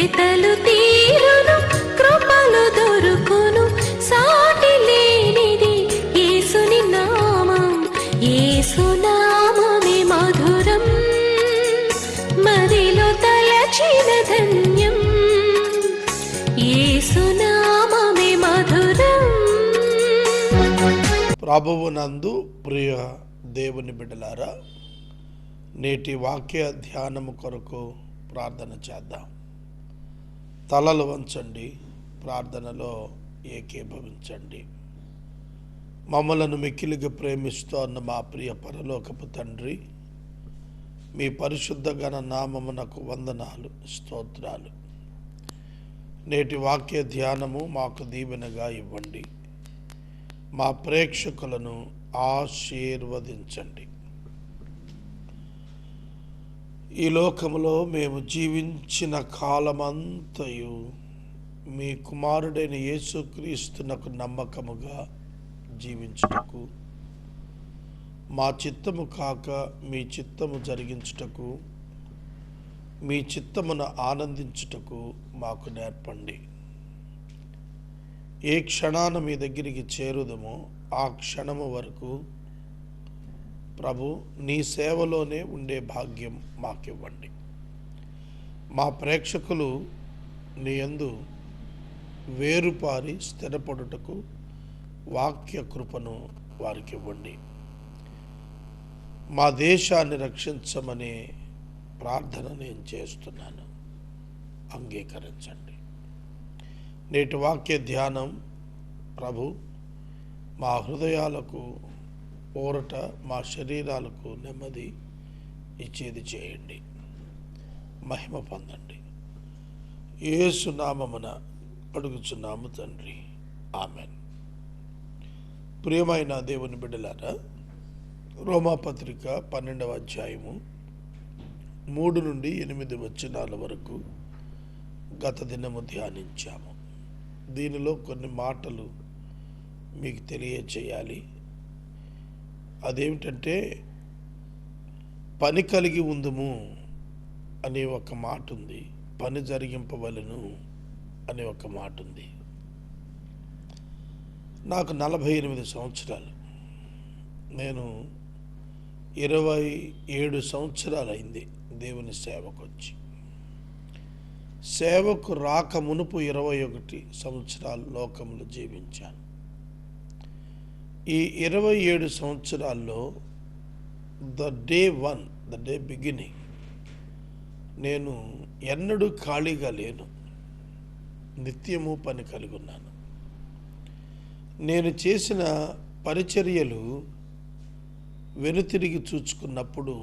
వెతలు తీరును, కృపలు దొరుకును, సాటి లేనిది యేసుని నామం. యేసునామమే మధురం, మదిలో తలచిన ధన్యం. యేసునామమే మధురం. ప్రభువునందు ప్రియ దేవుని బిడ్డలారా, నేటి వాక్య ధ్యానము కొరకు ప్రార్థన చేద్దాం. తలలు వంచండి, ప్రార్థనలో ఏకీభవించండి. మమ్మలను మిక్కిలిగా ప్రేమిస్తోన్న మా ప్రియ పరలోకపు తండ్రి, మీ పరిశుద్ధ ఘన నామమునకు వందనాలు, స్తోత్రాలు. నేటి వాక్య ధ్యానము మాకు దీవెనగా ఇవ్వండి. మా ప్రేక్షకులను ఆశీర్వదించండి. ఈ లోకములో మేము జీవించిన కాలమంతయు మీ కుమారుడైన యేసుక్రీస్తునకు నమ్మకముగా జీవించుటకు, మా చిత్తము కాక మీ చిత్తము జరిగించుటకు, మీ చిత్తమును ఆనందించుటకు మాకు నేర్పండి. ఏ క్షణాన మీ దగ్గరికి చేరుదమో ఆ క్షణము వరకు ప్రభు నీ సేవలోనే ఉండే భాగ్యం మాకివ్వండి. మా ప్రేక్షకులు నీ యందు వేరుపారి స్థిరపడుటకు వాక్య కృపను వారికి ఇవ్వండి. మా దేశాన్ని రక్షించమనే ప్రార్థన నేను చేస్తున్నాను, అంగీకరించండి. నేటి వాక్య ధ్యానం ప్రభు మా హృదయాలకు ఊరట, మా శరీరాలకు నెమ్మది ఇచ్చేది చేయండి. మహిమ పొందండి. యేసు నామమున అడుగుచున్నాము తండ్రి, ఆమెన్. ప్రియమైన దేవుని బిడ్డలారా, రోమాపత్రిక 12వ అధ్యాయము 3 నుండి 8 వచనాల వరకు గత దినము ధ్యానించాము. దీనిలో కొన్ని మాటలు మీకు తెలియచేయాలి. అదేమిటంటే, పని కలిగి ఉందుము అనే ఒక మాట ఉంది, పని జరిగింపవలను అనే ఒక మాట ఉంది. నాకు 48 సంవత్సరాలు. నేను 27 సంవత్సరాలు అయింది దేవుని సేవకు వచ్చి. సేవకు రాక మునుపు 21 సంవత్సరాలు లోకంలో జీవించాను. ఈ 27 సంవత్సరాల్లో ద డే బిగినింగ్ నేను ఎన్నడూ ఖాళీగా లేను, నిత్యము పని కలిగి ఉన్నాను. నేను చేసిన పరిచర్యలు వెనుతిరిగి చూచుకున్నప్పుడు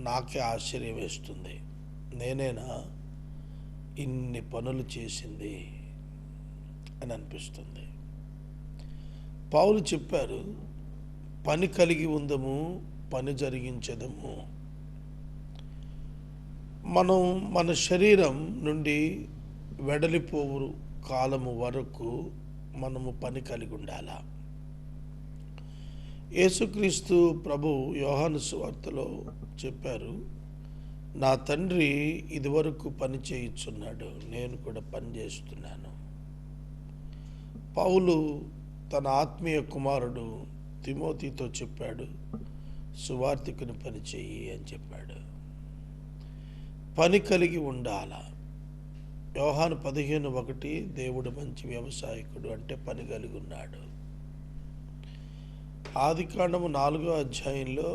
నాకే ఆశ్చర్యం వేస్తుంది. నేనేనా ఇన్ని పనులు చేసింది అని అనిపిస్తుంది. పౌలు చెప్పారు, పని కలిగి ఉందము, పని జరిగించదము. మనం మన శరీరం నుండి వెడలిపోవు కాలము వరకు మనము పని కలిగి ఉండాలా. యేసుక్రీస్తు ప్రభు యోహాను సువార్తలో చెప్పారు, నా తండ్రి ఇదివరకు పని చేయుచున్నాడు, నేను కూడా పని చేస్తున్నాను. పౌలు తన ఆత్మీయ కుమారుడు తిమోతితో చెప్పాడు, సువార్తికుని పని చెయ్యి అని చెప్పాడు. పని కలిగి ఉండాల. యోహాను 15:1 దేవుడు మంచి వ్యవసాయకుడు అంటే పని కలిగి ఉన్నాడు. ఆదికాండము 4వ అధ్యాయంలో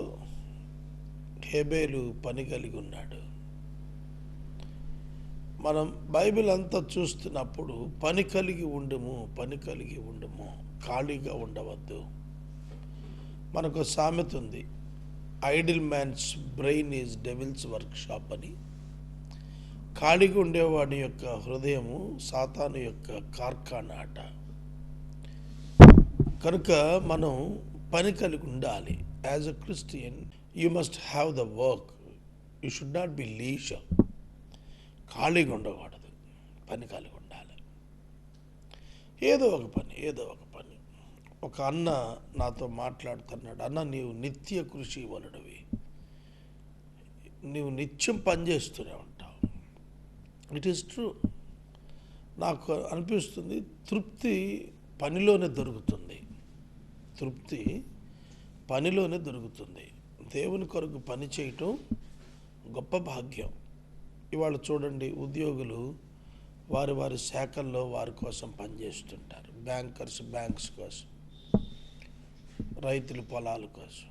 హేబేలు పని కలిగి ఉన్నాడు. మనం బైబిల్ అంతా చూస్తున్నప్పుడు పని కలిగి ఉండుము, పని కలిగి ఉండుము, ఖాళీగా ఉండవద్దు. మనకు సామెత ఉంది, idle man's brain is devil's workshop అని. ఖాళీగా ఉండేవాడి యొక్క హృదయము సాతాను యొక్క కార్ఖానా అట. కనుక మనం పని కలిగి ఉండాలి. As a Christian you must have the work, you should not be leisure. ఖాళీగా ఉండకూడదు, పని కలిగి ఉండాలి. ఏదో ఒక పని. ఒక అన్న నాతో మాట్లాడుతున్నాడు, అన్న నీవు నిత్య కృషి వలుడివి, నీవు నిత్యం పనిచేస్తూనే ఉంటావు. It is true. నాకు అనిపిస్తుంది తృప్తి పనిలోనే దొరుకుతుంది. తృప్తి పనిలోనే దొరుకుతుంది. దేవుని కొరకు పని చేయటం గొప్ప భాగ్యం. ఇవాళ చూడండి, ఉద్యోగులు వారి వారి శాఖల్లో వారి కోసం పనిచేస్తుంటారు. బ్యాంకర్స్ బ్యాంక్స్ కోసం, రైతులు పొలాల కోసం,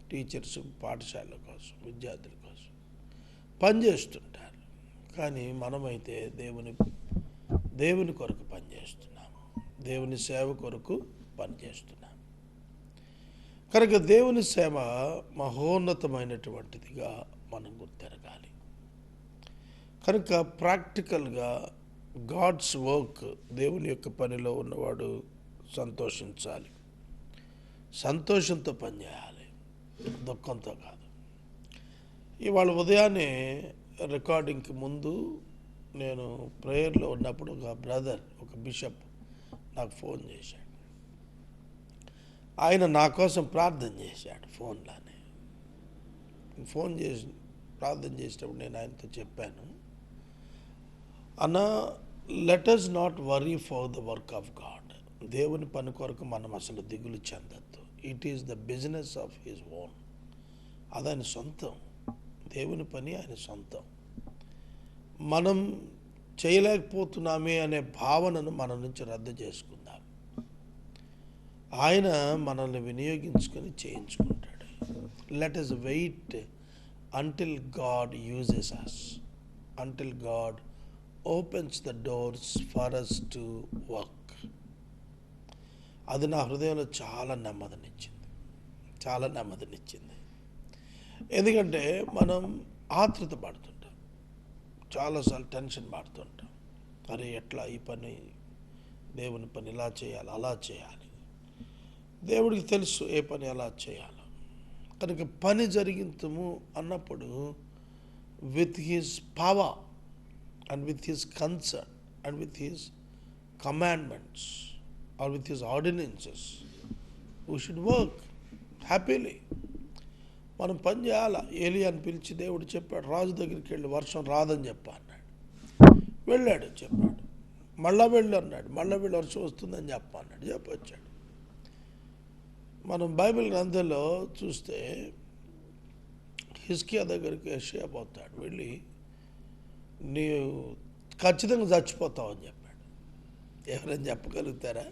టీచర్స్ పాఠశాలల కోసం, విద్యార్థుల కోసం పనిచేస్తుంటారు. కానీ మనమైతే దేవుని కొరకు పనిచేస్తున్నాము, దేవుని సేవ కొరకు పనిచేస్తున్నాము. కనుక దేవుని సేవ మహోన్నతమైనటువంటిదిగా మనం గుర్తెరగాలి. కనుక ప్రాక్టికల్గా గాడ్స్ వర్క్, దేవుని యొక్క పనిలో ఉన్నవాడు సంతోషించాలి, సంతోషంతో పనిచేయాలి, దుఃఖంతో కాదు. ఇవాళ ఉదయాన్నే రికార్డింగ్కి ముందు నేను ప్రేయర్లో ఉన్నప్పుడు ఒక బ్రదర్, ఒక బిషప్ నాకు ఫోన్ చేశాడు. ఆయన నా కోసం ప్రార్థన చేశాడు ఫోన్లోనే. ఫోన్ చేసి ప్రార్థన చేసేటప్పుడు నేను ఆయనతో చెప్పాను, అన్న, let us not worry for the work of God. దేవుని పని కొరకు మనం అసలు దిగులు చెందద్దు. It is the business of his own. అది ఆయన సొంతం. దేవుని పని ఆయన సొంతం. మనం చేయలేకపోతున్నామే అనే భావనను మన నుంచి రద్దు చేసుకుందాం. ఆయన మనల్ని వినియోగించుకొని చేయించుకుంటాడు. Let us wait until God uses us, until God opens the doors for us to work. అది నా హృదయంలో చాలా నెమ్మదినిచ్చింది, చాలా నెమ్మదినిచ్చింది. ఎందుకంటే మనం ఆతృత పడుతుంటాం, చాలాసార్లు టెన్షన్ పడుతుంటాం. అరే ఎట్లా ఈ పని, దేవుని పని ఇలా చేయాలి, అలా చేయాలి. దేవుడికి తెలుసు ఏ పని ఎలా చేయాలో. కనుక పని జరిగించము అన్నప్పుడు with his power and with his concern and with his commandments or with his ordinances we should work happily. మనం పని చేయాలా. ఏలియాని పిలిచి దేవుడు చెప్పాడు, రాజు దగ్గరికి వెళ్ళి వర్షం రాదని చెప్పా అన్నాడు. వెళ్ళాడు, చెప్పాడు. మళ్ళా వెళ్ళి అన్నాడు, మళ్ళీ వెళ్ళి వర్షం వస్తుందని చెప్పా అన్నాడు, చెప్పొచ్చాడు. మనం బైబిల్ గ్రంథంలో చూస్తే హిజ్కియా దగ్గరికి యెషయా పోతాడు. వెళ్ళి నీవు ఖచ్చితంగా చచ్చిపోతావు అని చెప్పాడు. ఎవరైనా చెప్పగలుగుతారా?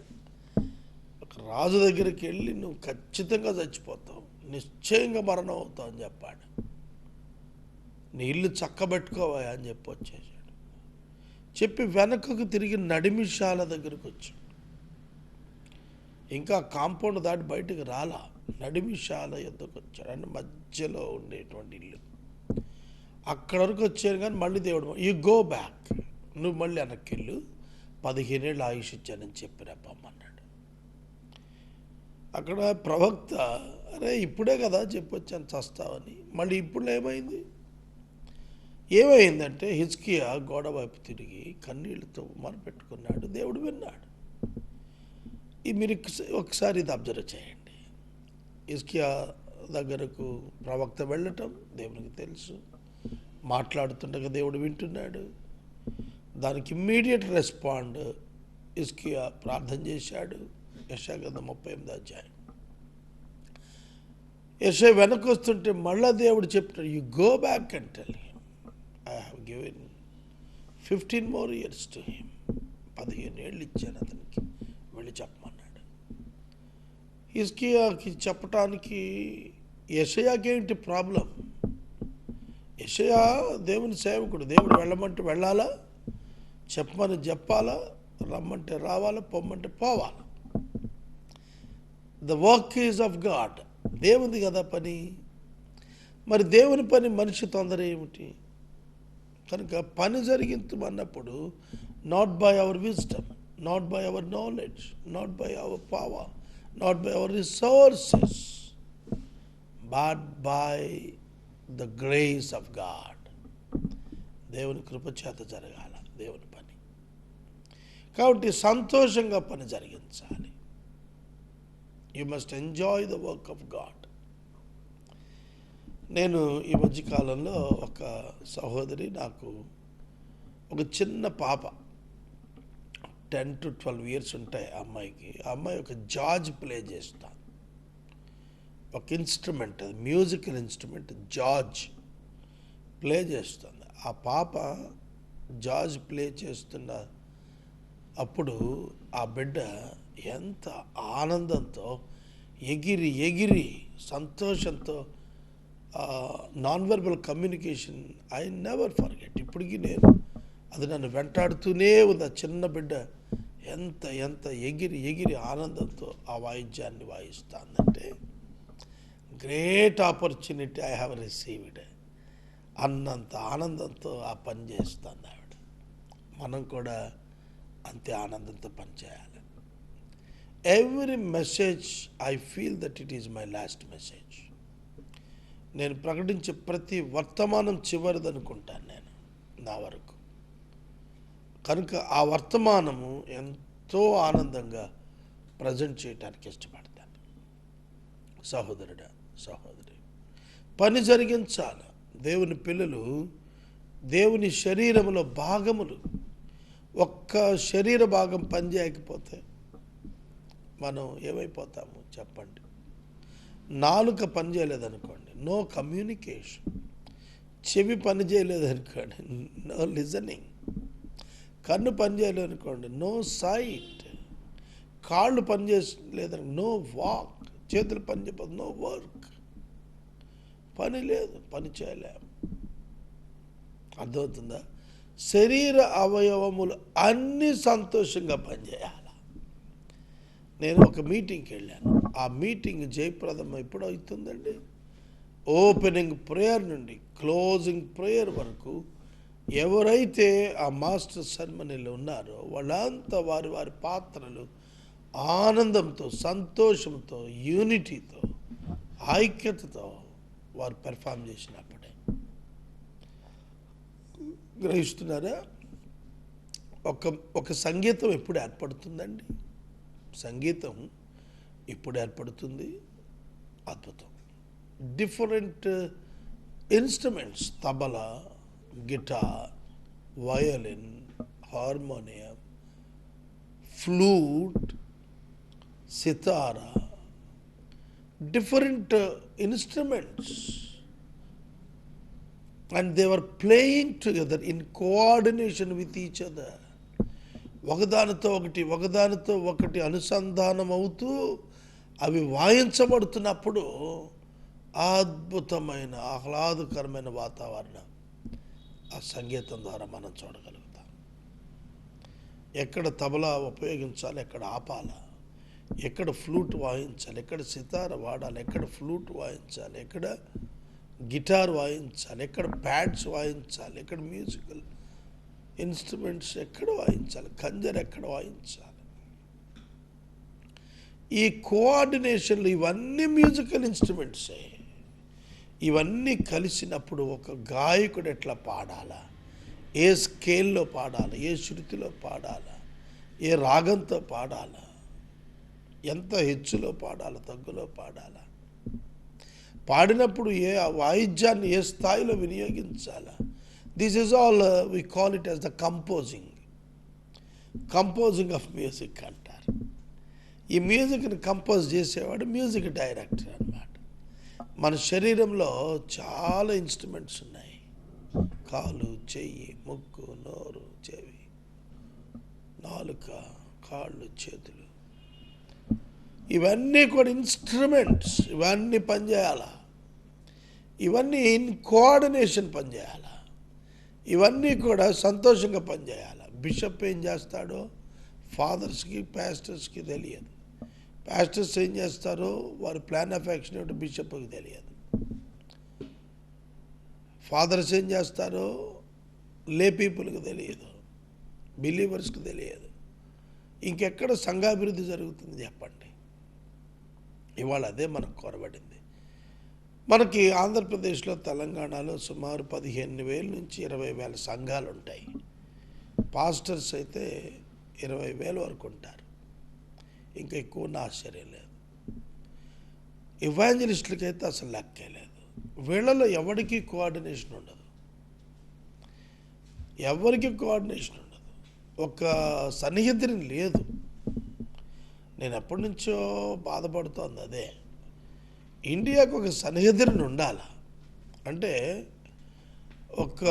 ఒక రాజు దగ్గరికి వెళ్ళి నువ్వు ఖచ్చితంగా చచ్చిపోతావు, నిశ్చయంగా మరణం అవుతావు అని చెప్పాడు. నీ ఇల్లు చక్కబెట్టుకోవా అని చెప్పి వచ్చేసాడు. చెప్పి వెనకకు తిరిగి నడిమిషాల దగ్గరికి వచ్చాడు. ఇంకా కాంపౌండ్ దాటి బయటకు రాలా, నడిమిషాల యొద్దకు వచ్చాడు. అంటే మధ్యలో ఉండేటువంటి ఇల్లు. అక్కడ వరకు వచ్చాను. కానీ మళ్ళీ దేవుడు, యూ గో బ్యాక్, నువ్వు మళ్ళీ వెనక్కి వెళ్ళు, 15 ఏళ్ళు ఆయుష్ ఇచ్చానని చెప్పిరా పమ్మన్నాడు. అక్కడ ప్రవక్త, అరే ఇప్పుడే కదా చెప్పొచ్చాను చస్తావని. మళ్ళీ ఇప్పుడు ఏమైందంటే హిజ్కియా గోడ వైపు తిరిగి కన్నీళ్లతో మొరపెట్టుకున్నాడు. దేవుడు విన్నాడు. మీరు ఒకసారి ఇది అబ్జర్వ్ చేయండి. హిజ్కియా దగ్గరకు ప్రవక్త వెళ్ళటం దేవునికి తెలుసు, మాట్లాడుతుండగా దేవుడు వింటున్నాడు. దానికి ఇమ్మీడియట్ రెస్పాండ్ హిజ్కియా ప్రార్థన చేశాడు. యెషయా గ్రంథం 38వ అధ్యాయం. యెషయా వెనక్కి వస్తుంటే మళ్ళా దేవుడు చెప్తాడు, you go back and tell him I have given 15 more years to him. 15 ఏళ్ళు ఇచ్చాను అతనికి, వెళ్ళి చెప్పమన్నాడు. హిజ్కియాకి చెప్పటానికి యెషయాకి ఏంటి ప్రాబ్లం? యెషయా దేవుని సేవకుడు. దేవుడు వెళ్ళమంటే వెళ్ళాలా, చెప్పమని చెప్పాలా, రమ్మంటే రావాలా, పొమ్మంటే పోవాలా. The work is of God. దేవుని కదా పని. మరి దేవుని పని మనిషి తొందర ఏమిటి? కనుక పని జరిగించమన్నప్పుడు not by our wisdom, not by our knowledge, not by our power, not by our resources, but by the grace of God. దేవుని కృప చేత జరగాల దేవుని పని. కాబట్టి సంతోషంగా పని జరిగించాలి. You must enjoy the work of God. నేను ఈ మధ్యకాలంలో ఒక సహోదరి, నాకు ఒక చిన్న పాప, 10 to 12 ఇయర్స్ ఉంటాయి ఆ అమ్మాయికి. ఆ అమ్మాయి ఒక జాజ్ ప్లే చేస్తాను, ఒక ఇన్స్ట్రుమెంట్, అది మ్యూజికల్ ఇన్స్ట్రుమెంట్ జాజ్ ప్లే చేస్తుంది. ఆ పాప జాజ్ ప్లే చేస్తున్న అప్పుడు ఆ బిడ్డ ఎంత ఆనందంతో ఎగిరి ఎగిరి సంతోషంతో non verbal communication I never forget. ఇప్పటికీ నేను అది నన్ను వెంటాడుతూనే ఉంది. ఆ చిన్న బిడ్డ ఎంత ఎంత ఎగిరి ఎగిరి ఆనందంతో ఆ వాయిద్యాన్ని వాయిస్తుందంటే great opportunity I have received అన్నంత ఆనందంతో ఆ పని చేస్తుంది ఆవిడ. మనం కూడా అంతే ఆనందంతో పనిచేయాలి. Every message I feel that it is my last message. నేను ప్రకటించే ప్రతి వర్తమానం చివరిదనుకుంటాను నేను నా వరకు. కనుక ఆ వర్తమానము ఎంతో ఆనందంగా ప్రజెంట్ చేయడానికి ఇష్టపడతాను. సహోదరుడా, సహోదరి, పని జరిగించాలి. దేవుని పిల్లలు దేవుని శరీరంలో భాగములు. ఒక్క శరీర భాగం పని చేయకపోతే మనం ఏమైపోతాము చెప్పండి? నాలుక పని చేయలేదనుకోండి, నో కమ్యూనికేషన్. చెవి పని చేయలేదనుకోండి, నో లిజనింగ్. కన్ను పని చేయలేదనుకోండి, నో సైట్. కాళ్ళు పని చేయలేదని నో వాక్. చేతులు పని చేయకపోతే నో వర్క్. పని లేదు, పని చేయలేము. అర్థమవుతుందా? శరీర అవయవములు అన్నీ సంతోషంగా పనిచేయాలి. నేను ఒక మీటింగ్కి వెళ్ళాను. ఆ మీటింగ్ జయప్రదం ఎప్పుడు అవుతుందండి? ఓపెనింగ్ ప్రేయర్ నుండి క్లోజింగ్ ప్రేయర్ వరకు ఎవరైతే ఆ మాస్టర్ సెరమనీలో ఉన్నారో వాళ్ళంతా వారి వారి పాత్రలు ఆనందంతో, సంతోషంతో, యూనిటీతో, ఐక్యతతో వారు పెర్ఫామ్ చేసినప్పుడే. గ్రహిస్తున్నారా? ఒక సంగీతం ఎప్పుడు ఏర్పడుతుందండి? సంగీతం ఇప్పుడు ఏర్పడుతుంది. అద్భుతం. Different instruments, tabla, guitar, violin, harmonium, flute, sitar, different instruments, and they were playing together in coordination with each other. ఒకదానితో ఒకటి అనుసంధానం అవుతూ అవి వాయించబడుతున్నప్పుడు అద్భుతమైన ఆహ్లాదకరమైన వాతావరణం ఆ సంగీతం ద్వారా మనం చూడగలుగుతాం. ఎక్కడ తబలా ఉపయోగించాలి, ఎక్కడ ఆపాలా, ఎక్కడ ఫ్లూట్ వాయించాలి, ఎక్కడ సితార వాడాలి, ఎక్కడ ఫ్లూట్ వాయించాలి, ఎక్కడ గిటార్ వాయించాలి, ఎక్కడ ప్యాడ్స్ వాయించాలి, ఎక్కడ మ్యూజికల్ ఇన్స్ట్రుమెంట్స్ ఎక్కడ వాయించాలి, కంజర్ ఎక్కడ వాయించాలి. ఈ కోఆర్డినేషన్లు ఇవన్నీ మ్యూజికల్ ఇన్స్ట్రుమెంట్సే. ఇవన్నీ కలిసినప్పుడు ఒక గాయకుడు ఎట్లా పాడాలా, ఏ స్కేల్లో పాడాలా, ఏ శృతిలో పాడాలా, ఏ రాగంతో పాడాలా, ఎంత హెచ్చులో పాడాలా, తగ్గులో పాడాలా, పాడినప్పుడు ఏ వాయిద్యాన్ని ఏ స్థాయిలో వినియోగించాలా. This is all we call it as the composing of music అంటారు. ఈ మ్యూజిక్ని కంపోజ్ చేసేవాడు మ్యూజిక్ డైరెక్టర్ అన్నమాట. మన శరీరంలో చాలా ఇన్స్ట్రుమెంట్స్ ఉన్నాయి. కాలు, చెయ్యి, ముక్కు, నోరు, చెవి, నాలుక, కాళ్ళు, చేతులు, ఇవన్నీ కూడా ఇన్స్ట్రుమెంట్స్. ఇవన్నీ పనిచేయాలా, ఇవన్నీ ఇన్ కోఆర్డినేషన్ పనిచేయాలా, ఇవన్నీ కూడా సంతోషంగా పనిచేయాలి. బిషప్ ఏం చేస్తాడో ఫాదర్స్కి, పాస్టర్స్కి తెలియదు. పాస్టర్స్ ఏం చేస్తారో వారి ప్లాన్ ఆఫ్ యాక్షన్ ఏమిటో బిషప్కి తెలియదు. ఫాదర్స్ ఏం చేస్తారో లే పీపుల్కి తెలియదు, బిలీవర్స్కి తెలియదు. ఇంకెక్కడ సంఘాభివృద్ధి జరుగుతుంది చెప్పండి? ఇవాళ అదే మనకు కొరబడింది. మనకి ఆంధ్రప్రదేశ్లో, తెలంగాణలో సుమారు 15,000 నుంచి 20,000 సంఘాలు ఉంటాయి. పాస్టర్స్ అయితే 20,000 వరకు ఉంటారు. ఇంకా ఎక్కువ నా ఆశ్చర్యం లేదు. ఇవాంజలిస్టులకైతే అసలు లెక్కే లేదు. వీళ్ళలో ఎవరికి కోఆర్డినేషన్ ఉండదు, ఎవరికి కోఆర్డినేషన్ ఉండదు. ఒక సన్నిహితుని లేదు. నేను ఎప్పటి నుంచో బాధపడుతోంది అదే. ఇండియాకు ఒక సన్నిహితుని ఉండాలి. అంటే ఒక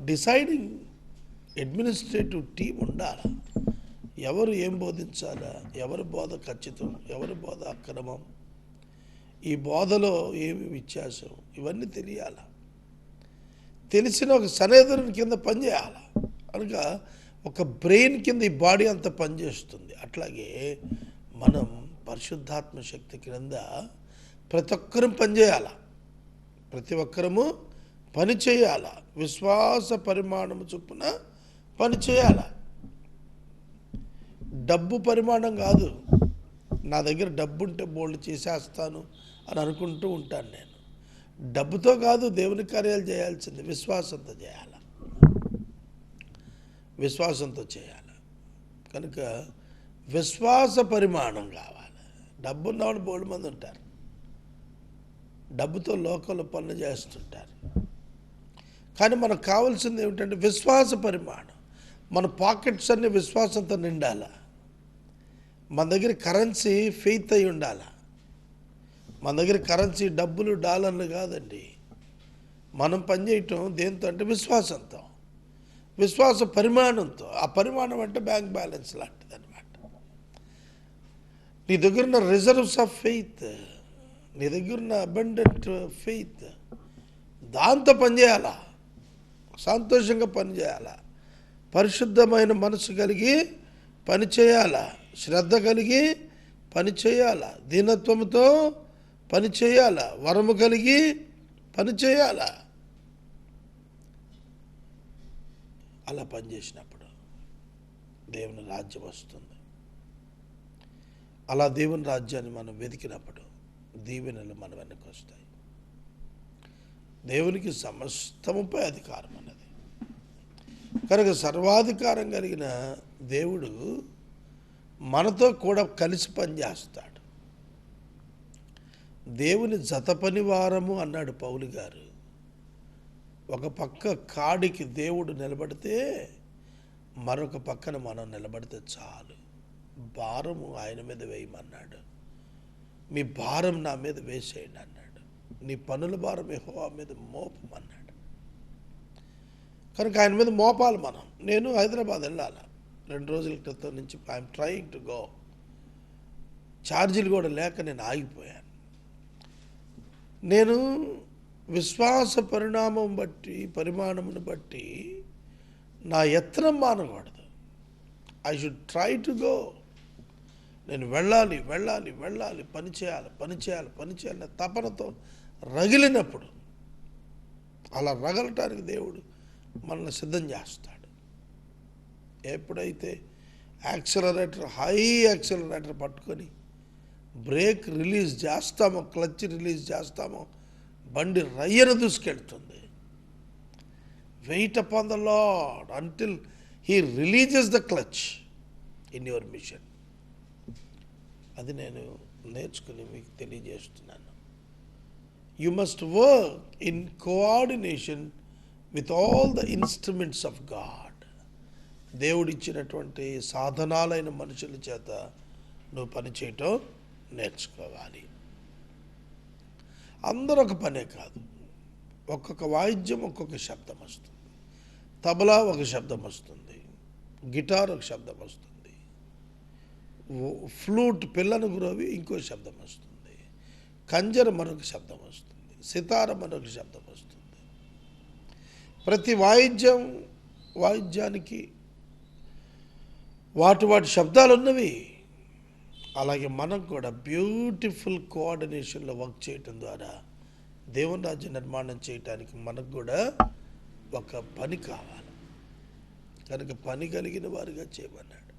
డిసైడింగ్ అడ్మినిస్ట్రేటివ్ టీం ఉండాలి. ఎవరు ఏం బోధించాలా, ఎవరి బోధ ఖచ్చితం, ఎవరి బోధ అక్రమం, ఈ బోధలో ఏమి వ్యత్యాసం, ఇవన్నీ తెలియాలి. తెలిసిన ఒక సన్నిహితుని కింద పనిచేయాలి. కనుక ఒక బ్రెయిన్ కింద ఈ బాడీ అంతా పనిచేస్తుంది. అట్లాగే మనం పరిశుద్ధాత్మ శక్తి క్రింద ప్రతి ఒక్కరూ పనిచేయాలి. ప్రతి ఒక్కరము పని చేయాల. విశ్వాస పరిమాణము చొప్పున పని చేయాల. డబ్బు పరిమాణం కాదు. నా దగ్గర డబ్బు ఉంటే బోల్డ్ చేసేస్తాను అని అనుకుంటూ ఉంటాను నేను. డబ్బుతో కాదు దేవుని కార్యాలు చేయాల్సింది, విశ్వాసంతో చేయాలి. విశ్వాసంతో చేయాలి. కనుక విశ్వాస పరిమాణం కావాలి. డబ్బు ఉన్నవాడు బోల్డ్ మంది ఉంటారు. డబ్బుతో లోకంలో పనులు చేస్తుంటారు. కానీ మనకు కావాల్సింది ఏమిటంటే విశ్వాస పరిమాణం. మన పాకెట్స్ అన్నీ విశ్వాసంతో నిండాల. మన దగ్గర కరెన్సీ ఫెయిత్ అయి ఉండాలి. మన దగ్గర కరెన్సీ డబ్బులు డాలర్లు కాదండి. మనం పనిచేయటం దేంతో అంటే విశ్వాసంతో, విశ్వాస పరిమాణంతో. ఆ పరిమాణం అంటే బ్యాంక్ బ్యాలెన్స్ లాంటిది అనమాట. నీ దగ్గర ఉన్న రిజర్వ్స్ ఆఫ్ ఫెయిత్, నీ దగ్గర ఉన్న అబండెంట్ ఫెయిత్, దాంతో పనిచేయాలా. సంతోషంగా పనిచేయాలా. పరిశుద్ధమైన మనసు కలిగి పనిచేయాలా. శ్రద్ధ కలిగి పనిచేయాలా. దీనత్వంతో పనిచేయాలా. వరము కలిగి పనిచేయాలా. అలా పనిచేసినప్పుడు దేవుని రాజ్యం వస్తుంది. అలా దేవుని రాజ్యాన్ని మనం వెతికినప్పుడు దీవెనలు మన వెనక్కి వస్తాయి. దేవునికి సమస్తముపై అధికారం అన్నది. కనుక సర్వాధికారం కలిగిన దేవుడు మనతో కూడా కలిసి పనిచేస్తాడు. దేవుని జత పనివారము అన్నాడు పౌలు గారు. ఒక పక్క కాడికి దేవుడు నిలబడితే మరొక పక్కన మనం నిలబడితే చాలు. భారము ఆయన మీద వేయమన్నాడు. మీ భారం నా మీద వేసేయండి అన్నాడు. నీ పనుల భారం యెహోవా మీద మోపమన్నాడు. కనుక ఆయన మీద మోపాలి మనం. నేను హైదరాబాద్ వెళ్ళాలి. 2 రోజుల క్రితం నుంచి ఐఎమ్ ట్రయింగ్ టు గో. ఛార్జీలు కూడా లేక నేను ఆగిపోయాను. నేను విశ్వాస పరిమాణమును బట్టి నా యత్నం మానకూడదు. I should try to go. నేను వెళ్ళాలి, పని చేయాలి తపనతో రగిలినప్పుడు అలా రగలటానికి దేవుడు మనల్ని సిద్ధం చేస్తాడు. ఎప్పుడైతే హై యాక్సిలరేటర్ పట్టుకొని బ్రేక్ రిలీజ్ చేస్తామో, క్లచ్ రిలీజ్ చేస్తామో, బండి రయ్యను దూసుకెళ్తుంది. Wait upon the Lord until he releases the clutch in your mission. అది నేను నేర్చుకుని మీకు తెలియజేస్తున్నాను. You must work in coordination with all the instruments of God. దేవుడిచ్చినటువంటి సాధనాలైన మనుషుల చేత నువ్వు పనిచేయటం నేర్చుకోవాలి. అందరూ ఒక పనే కాదు. ఒక్కొక్క వాయిద్యం ఒక్కొక్క శబ్దం వస్తుంది. తబలా ఒక శబ్దం వస్తుంది, గిటార్ ఒక శబ్దం వస్తుంది, ఫ్లూట్ పిల్లను గురవి ఇంకో శబ్దం వస్తుంది, కంజర మరొక శబ్దం వస్తుంది, సితార మరొక శబ్దం వస్తుంది. ప్రతి వాయిద్యానికి వాటి శబ్దాలు ఉన్నవి. అలాగే మనం కూడా బ్యూటిఫుల్ కోఆర్డినేషన్లో వర్క్ చేయటం ద్వారా దేవుని రాజ్య నిర్మాణం చేయటానికి మనకు కూడా ఒక పని కావాలి. కనుక పని కలిగిన వారిగా చేయమన్నాడు.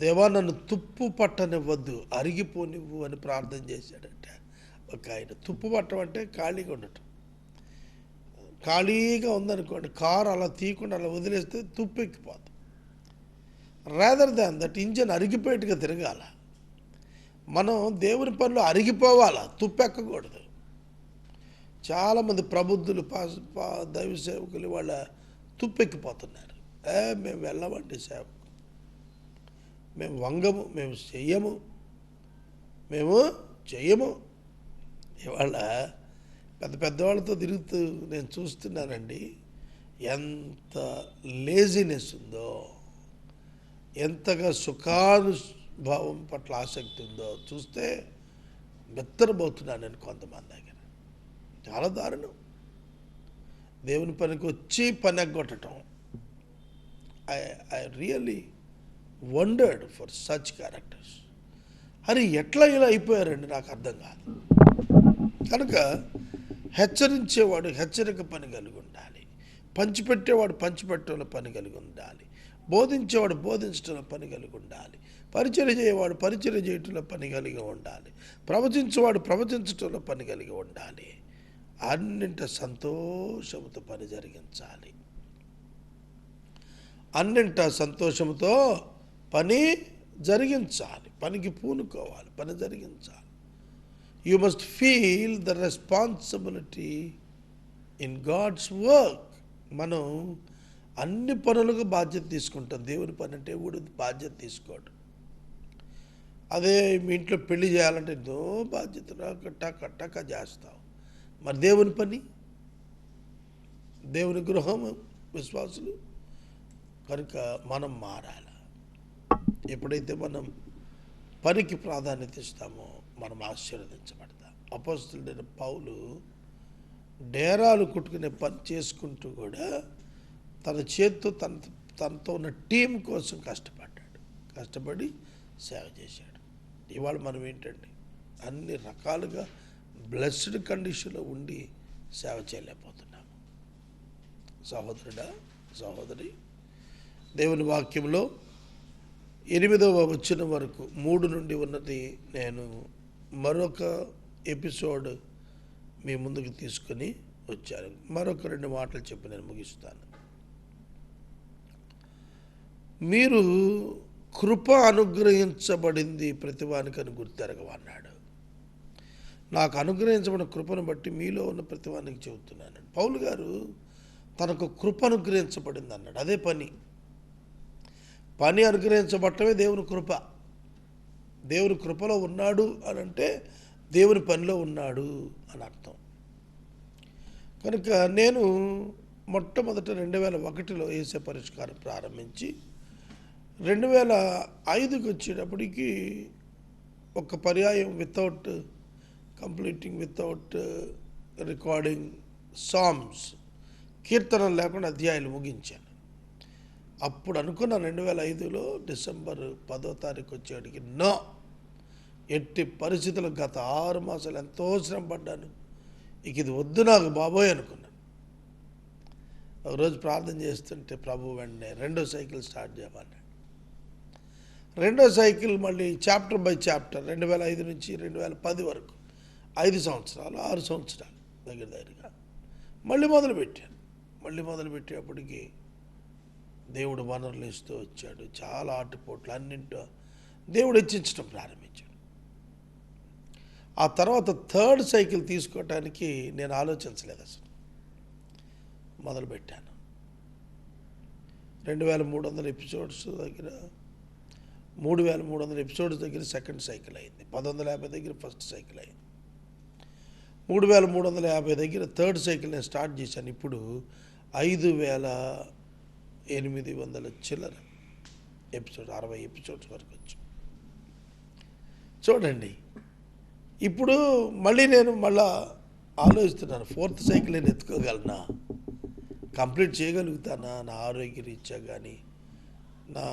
దేవా నన్ను తుప్పు పట్టనివ్వద్దు, అరిగిపోనివ్వు అని ప్రార్థన చేశాడట ఒక ఆయన. తుప్పు పట్టడం అంటే ఖాళీగా ఉండటం. ఖాళీగా ఉందనుకోండి, కారు అలా తీయకుండా అలా వదిలేస్తే తుప్పు ఎక్కిపోతుంది. రాదర్ దాన్ దట్ ఇంజన్ అరిగిపోయేట్టుగా తిరగాల. మనం దేవుని పనులు అరిగిపోవాలా, తుప్పెక్కకూడదు. చాలామంది ప్రబుద్ధులు దైవ సేవకులు వాళ్ళ తుప్పెక్కిపోతున్నారు. మేము వెళ్ళమండి సేవకు, మేము వంగము, మేము చెయ్యము. ఇవాళ పెద్ద పెద్దవాళ్ళతో తిరుగుతూ నేను చూస్తున్నానండి, ఎంత లేజినెస్ ఉందో, ఎంతగా సుఖానుభావం పట్ల ఆసక్తి ఉందో చూస్తే బెత్తరబోతున్నాను నేను కొంతమంది దగ్గర. చాలా దారుణం. దేవుని పనికి వచ్చి పని ఎగ్గొట్టడం. I really wondered for such characters. అరే ఎట్లా ఇలా అయిపోయారండి, నాకు అర్థం కాదు. కనుక హెచ్చరించేవాడు హెచ్చరిక పని కలిగి ఉండాలి, పంచిపెట్టేవాడు పంచిపెట్టడంలో పని కలిగి ఉండాలి, బోధించేవాడు బోధించడంలో పని కలిగి ఉండాలి, పరిచర్య చేయవాడు పరిచర్య చేయటంలో పని కలిగి ఉండాలి, ప్రవచించేవాడు ప్రవచించటంలో పని కలిగి ఉండాలి. అన్నింట సంతోషంతో పని జరిగించాలి. అన్నింట సంతోషంతో పని జరిగించాలి. పనికి పూనుకోవాలి, పని జరిగించాలి. You must feel the responsibility in God's work. మనం అన్ని పనులకు బాధ్యత తీసుకుంటాం. దేవుని పని అంటే ఎవడు బాధ్యత తీసుకోడు. అదే మీ ఇంట్లో పెళ్లి చేయాలంటే ఎంతో బాధ్యత టక చేస్తావు. మరి దేవుని పని, దేవుని గృహం, విశ్వాసులు. కనుక మనం మారాలి. ఎప్పుడైతే మనం పనికి ప్రాధాన్యత ఇస్తామో మనం ఆశీర్వదించబడతాం. అపోస్తలుడైన పౌలు డేరాలు కుట్టుకునే పని చేసుకుంటూ కూడా తన చేతితో తనతో ఉన్న టీం కోసం కష్టపడి సేవ చేశాడు. ఇవాళ మనం ఏంటండి, అన్ని రకాలుగా బ్లెస్డ్ కండిషన్లో ఉండి సేవ చేయలేకపోతున్నాము. సహోదరుడా, సహోదరి, దేవుని వాక్యంలో 8వ వచనం వరకు 3 నుండి ఉన్నది నేను మరొక ఎపిసోడ్ మీ ముందుకు తీసుకొని వచ్చాను. మరొక 2 మాటలు చెప్పి నేను ముగిస్తాను. మీరు కృప అనుగ్రహించబడింది ప్రతివానికి అని గుర్తెరగవన్నాడు. నాకు అనుగ్రహించబడిన కృపను బట్టి మీలో ఉన్న ప్రతివానికి చెబుతున్నాను. పౌలు గారు తనకు కృప అనుగ్రహించబడింది అన్నాడు. అదే పని అనుగ్రహించబడటమే దేవుని కృప. దేవుని కృపలో ఉన్నాడు అని అంటే దేవుని పనిలో ఉన్నాడు అని అర్థం. కనుక నేను మొట్టమొదట 2001లో యేసే పరిష్కారం ప్రారంభించి 2005కి వచ్చేటప్పటికి ఒక పర్యాయం వితౌట్ రికార్డింగ్ సామ్స్, కీర్తనలు లేకుండా అధ్యాయాలు ముగించాను. అప్పుడు అనుకున్నాను 2005లో డిసెంబర్ 10వ తారీఖు వచ్చేటికి ఎట్టి పరిస్థితులు గత 6 మాసాలు ఎంతో శ్రమ పడ్డాను, ఇక ఇది వద్దు నాకు బాబోయ్ అనుకున్నాను. ఒకరోజు ప్రార్థన చేస్తుంటే ప్రభు వెంటనే 2వ సైకిల్ స్టార్ట్ చేయమన్నాడు. 2వ సైకిల్ మళ్ళీ చాప్టర్ బై చాప్టర్ 2005 నుంచి 2010 వరకు 5 సంవత్సరాలు 6 సంవత్సరాలు దగ్గరగా మళ్ళీ మొదలుపెట్టేప్పటికి దేవుడు వనరులు ఇస్తూ వచ్చాడు. చాలా ఆటుపోట్లు అన్నింటో దేవుడు హెచ్చించడం ప్రారంభించాడు. ఆ తర్వాత 3rd సైకిల్ తీసుకోవటానికి నేను ఆలోచించలేదు, అసలు మొదలుపెట్టాను. 2300 ఎపిసోడ్స్ దగ్గర 3300 ఎపిసోడ్స్ దగ్గర 2nd సైకిల్ అయింది. 1150 దగ్గర 1st సైకిల్ అయింది. 3350 దగ్గర 3rd సైకిల్ నేను స్టార్ట్ చేశాను. ఇప్పుడు 5800 చిల్లర ఎపిసోడ్, 60 ఎపిసోడ్స్ వరకు వచ్చు. చూడండి, ఇప్పుడు నేను ఆలోచిస్తున్నాను, 4th సైకిల్ నేను ఎత్తుకోగలనా, కంప్లీట్ చేయగలుగుతానా, నా ఆరోగ్య రీత్యా కానీ నా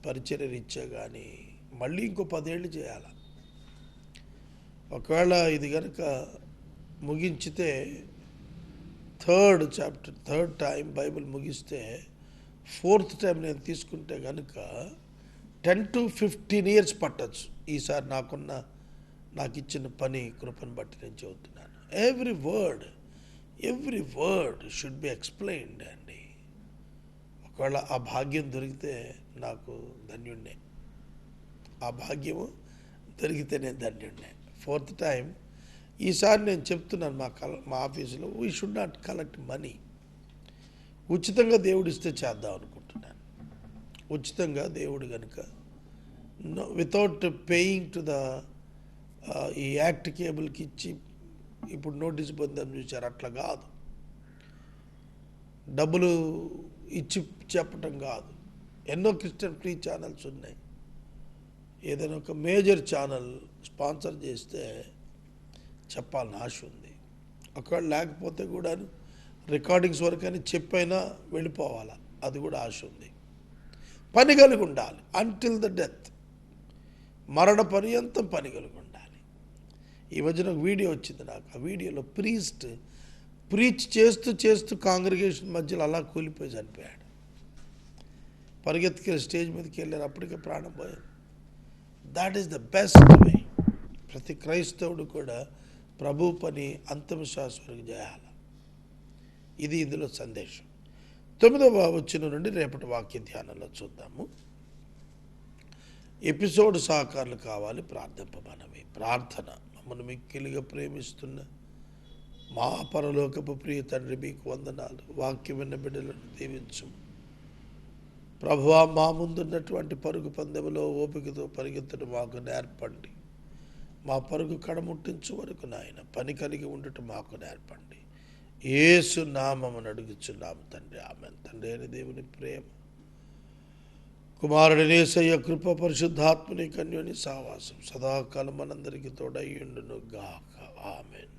పరిచర్య రీత్యా కానీ. మళ్ళీ ఇంకో 10 ఏళ్ళు చేయాలి. ఒకవేళ ఇది కనుక ముగించితే 3rd chapter 3rd time Bible ముగిస్తే 4th టైం నేను తీసుకుంటే కనుక 10 to 15 ఇయర్స్ పట్టచ్చు. ఈసారి నాకు ఇచ్చిన పని కృపను బట్టి నేను చెబుతున్నాను. Every word should be explained అండి. ఒకవేళ ఆ భాగ్యం దొరికితే నాకు ధన్యుణ్ణే. ఆ భాగ్యము దొరికితే నేను ధన్యుణ్ణే. 4th టైం ఈసారి నేను చెప్తున్నాను మా ఆఫీసులో, we should not collect money. ఉచితంగా దేవుడు ఇస్తే చేద్దాం అనుకుంటున్నాను. ఉచితంగా దేవుడు కనుక వితౌట్ పేయింగ్ టు ద ఈ యాక్ట్ కేబుల్కి ఇచ్చి ఇప్పుడు నోటీస్ పొందాం చూసారు, అట్లా కాదు. డబ్బులు ఇచ్చి చెప్పటం కాదు. ఎన్నో క్రిస్టియన్ ఫ్రీ ఛానల్స్ ఉన్నాయి. ఏదైనా ఒక మేజర్ ఛానల్ స్పాన్సర్ చేస్తే చెప్పాలని ఆశ ఉంది. ఒకవేళ లేకపోతే కూడా రికార్డింగ్స్ వరకు అని చెప్పైనా వెళ్ళిపోవాలా, అది కూడా ఆశ ఉంది. పని కలిగి ఉండాలి. అంటిల్ ద డెత్, మరణ పర్యంతం పని కలిగి ఉండాలి. ఈ మధ్యన ఒక వీడియో వచ్చింది నాకు. ఆ వీడియోలో ప్రీచ్ చేస్తూ చేస్తూ కాంగ్రిగేషన్ మధ్యలో అలా కూలిపోయి చనిపోయాడు. పరిగెత్తుకెళ్ళి స్టేజ్ మీదకి వెళ్ళారు, అప్పటికే ప్రాణం పోయారు. That is the best way. ప్రతి క్రైస్తవుడు కూడా ప్రభు పని అంతిమ శ్వాస వరకు చేయాలి. ఇది ఇందులో సందేశం. 9వ వచనం నుండి రేపటి వాక్య ధ్యానంలో చూద్దాము. ఎపిసోడ్ సహకారులు కావాలి, ప్రార్థింపమనవి. ప్రార్థన. మమ్మల్ని మిక్కిలిగా ప్రేమిస్తున్న మా పరలోకపు ప్రియ తండ్రి, మీకు వందనాలు. వాక్యం విన్న బిడ్డలను దీవించు ప్రభువా. మా ముందున్నటువంటి పరుగు పందెములో ఓపికతో పరిగెత్తడం మాకు నేర్పండి. మా పరుగు కడముట్టించు వరకు నాయన పని కలిగి ఉండటం మాకు నేర్పండి. యేసు నామమున అడుగుచున్నాము తండ్రి, ఆమేన్. తండ్రి అయిన దేవుని ప్రేమ, కుమారుడి యేసయ్య కృప, పరిశుద్ధాత్మని కన్యుని సావాసం సదాకాలం మనందరికీ తోడయ్యుండును గాక. ఆమేన్.